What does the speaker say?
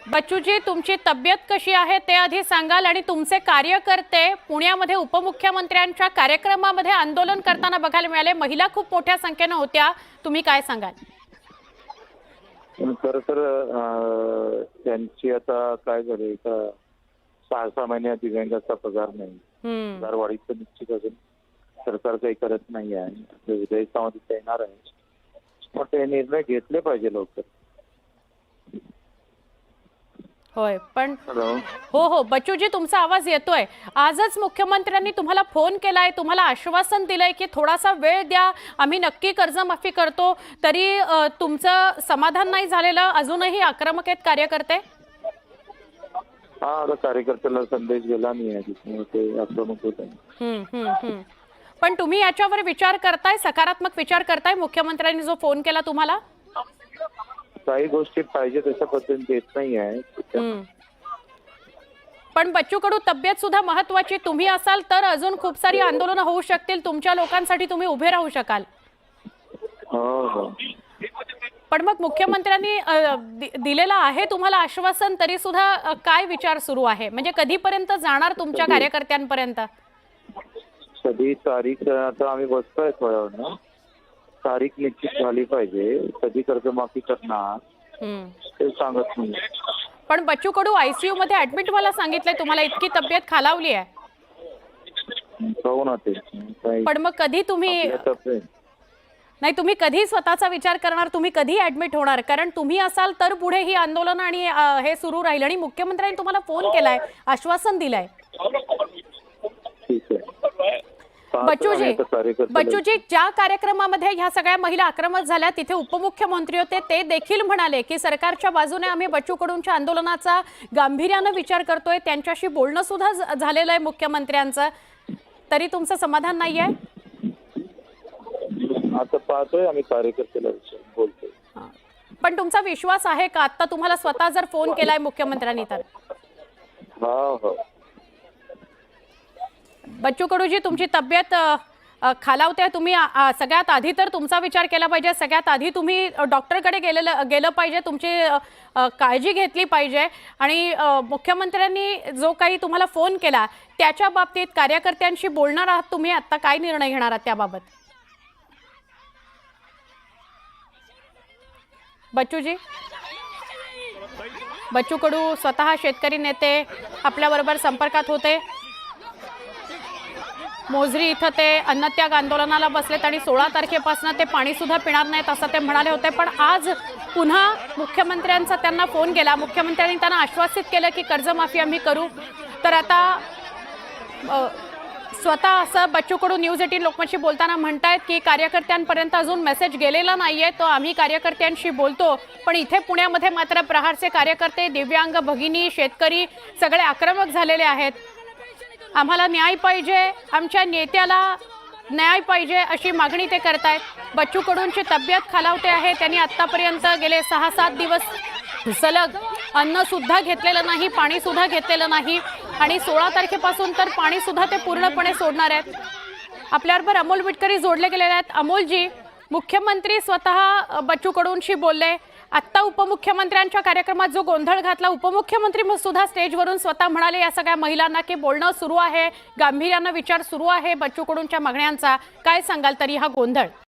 बच्चूजी, तुमची तब्येत कशी आहे ते आधी सांगाल आणि तुमचे कार्यकर्ते पुण्यामध्ये उपमुख्यमंत्र्यांच्या कार्यक्रमामध्ये आंदोलन करताना बघायला मिळाले। महिला खूप मोठ्या संख्येने होत्या, तुम्ही काय सांगाल? खरं तर त्यांची आता काय झालंय का 6-6 महिन्यात दिव्यांगाचा पगार नाही, पगार वाढीचं निश्चित अजून सरकार काही करत नाही आहे। विजय सावंत येणार आहे, मग ते निर्णय घेतले पाहिजे लवकर। होय, पण हो बच्चूजी, तुमचा आवाज येतोय। आजच मुख्यमंत्र्यांनी तुम्हाला फोन केलाय, तुम्हाला आश्वासन दिलंय की थोडासा वेळ द्या, आम्ही नक्की कर्जमाफी करतो, तरी तुमचं समाधान नाही झालेलं, अजूनही आक्रमक आहेत कार्यकर्ते? आता कार्यकर्त्याला संदेश गेला नाही आहे, ते आक्रमक होत आहे। पण तुम्ही याच्यावर विचार करताय, सकारात्मक विचार करताय? मुख्यमंत्र्यांनी जो फोन केला तुम्हाला, काही गोष्टी पाहिजे तशा पद्धतीने देत नाही आहे। पण बच्चू कडू तब्येत सुद्धा महत्वाची, तुम्ही असाल तर अजून खूप सारी आंदोलनं होऊ शकतील, तुमच्या लोकांसाठी तुम्ही उभे राहू शकाल। पण मग मुख्यमंत्र्यांनी दिलेला आहे तुम्हाला आश्वासन, तरी सुद्धा काय विचार सुरू आहे? म्हणजे कधीपर्यंत जाणार तुमच्या कार्यकर्त्यांपर्यंत? कधी तारीख आता आम्ही बसतोय थोड्यावर, तारीख निश्चित झाली पाहिजे, कधी कर्जमाफी करणार ते सांगत नाही। पण बच्चू कडू आयसीयू मध्ये ऍडमिट व्हायला सांगितलंय तुम्हाला, इतकी तब्येत खालावली आहे। पण मग कधी तुम्ही नाही, तुम्ही कधी स्वतःचा विचार करणार, तुम्ही कधी ऍडमिट होणार? कारण तुम्ही असाल तर पुढे ही आंदोलन आणि हे सुरू राहील, आणि मुख्यमंत्र्यांनी तुम्हाला फोन केलाय, आश्वासन दिलंय। बच्चूजी, ज्या कार्यक्रमामध्ये ह्या सगळ्या महिला आक्रमक झाल्या तिथे उपमुख्यमंत्री होते, ते देखील म्हणाले की सरकारच्या बाजूने आम्ही बच्चू कडूंच्या आंदोलनाचा गांभीर्याने विचार करतोय, त्यांच्याशी बोलणं सुद्धा झालेलं आहे मुख्यमंत्र्यांचं, तरी तुमचं समाधान नाहीये? आता पाहतोय आम्ही, कार्यकर्त्याला बोलतोय। पण तुमचा विश्वास आहे का आता तुम्हाला स्वतः जर फोन केलाय मुख्यमंत्र्यांनी तर? हो। बच्चू कडूजी, तुमची तब्येत खालावते, तुम्ही सगळ्यात आधी तर तुमचा विचार केला पाहिजे, सगळ्यात आधी तुम्ही डॉक्टरकडे गेलं पाहिजे, तुमची काळजी घेतली पाहिजे। आणि मुख्यमंत्र्यांनी जो काही तुम्हाला फोन केला त्याच्या बाबतीत कार्यकर्त्यांशी बोलणार आहात तुम्ही, आता काय निर्णय घेणार आहात त्याबाबत? बच्चूजी, बच्चू कडू स्वतः शेतकरी नेते आपल्याबरोबर संपर्कात होते। मोजरी इथं ते अन्नत्याग आंदोलनाला बसलेत आणि 16 तारखेपासून ते पाणी सुद्धा पिणार नाहीत असं ते म्हणाले होते। पण आज पुन्हा मुख्यमंत्र्यांचा त्यांना फोन गेला, मुख्यमंत्र्यांनी त्यांना आश्वासित केलं की कर्जमाफी आम्ही करू। तर आता स्वतः असं बच्चू कडू न्यूज 18 लोकमतशी बोलताना म्हणतायत की कार्यकर्त्यांपर्यंत अजून मेसेज गेलेला नाहीये, तो आम्ही कार्यकर्त्यांशी बोलतो। पण इथे पुण्यामध्ये मात्र प्रहारचे कार्यकर्ते, दिव्यांग भगिनी, शेतकरी सगळे आक्रमक झालेले आहेत। आम्हाला न्याय पाहिजे, आमच्या नेत्याला न्याय पाहिजे अशी मागणी ते करतायत। बच्चू कडूंची तब्येत खालावते आहे, त्यांनी आतापर्यंत गेले 6-7 दिवस सलग अन्न सुद्धा घेतलेलं नाही, पाणी सुद्धा घेतलेलं नाही, आणि 16 तारखेपासून तर पाणी सुद्धा ते पूर्णपणे सोडणार आहेत। आपल्याबरोबर अमोल विटकरी जोडले गेलेले आहेत। अमोलजी, मुख्यमंत्री स्वतः बच्चू कडूंशी बोलले, आत्ता उपमुख्यमंत्र्यांच्या कार्यक्रमात जो गोंधळ घातला, उपमुख्यमंत्री सुद्धा स्टेजवरून स्वतः म्हणाले या सगळ्या महिलांना की बोलणं सुरू आहे, गांभीर्यानं विचार सुरू आहे बच्चू कडूंच्या मागण्यांचा, काय सांगाल तरी हा गोंधळ?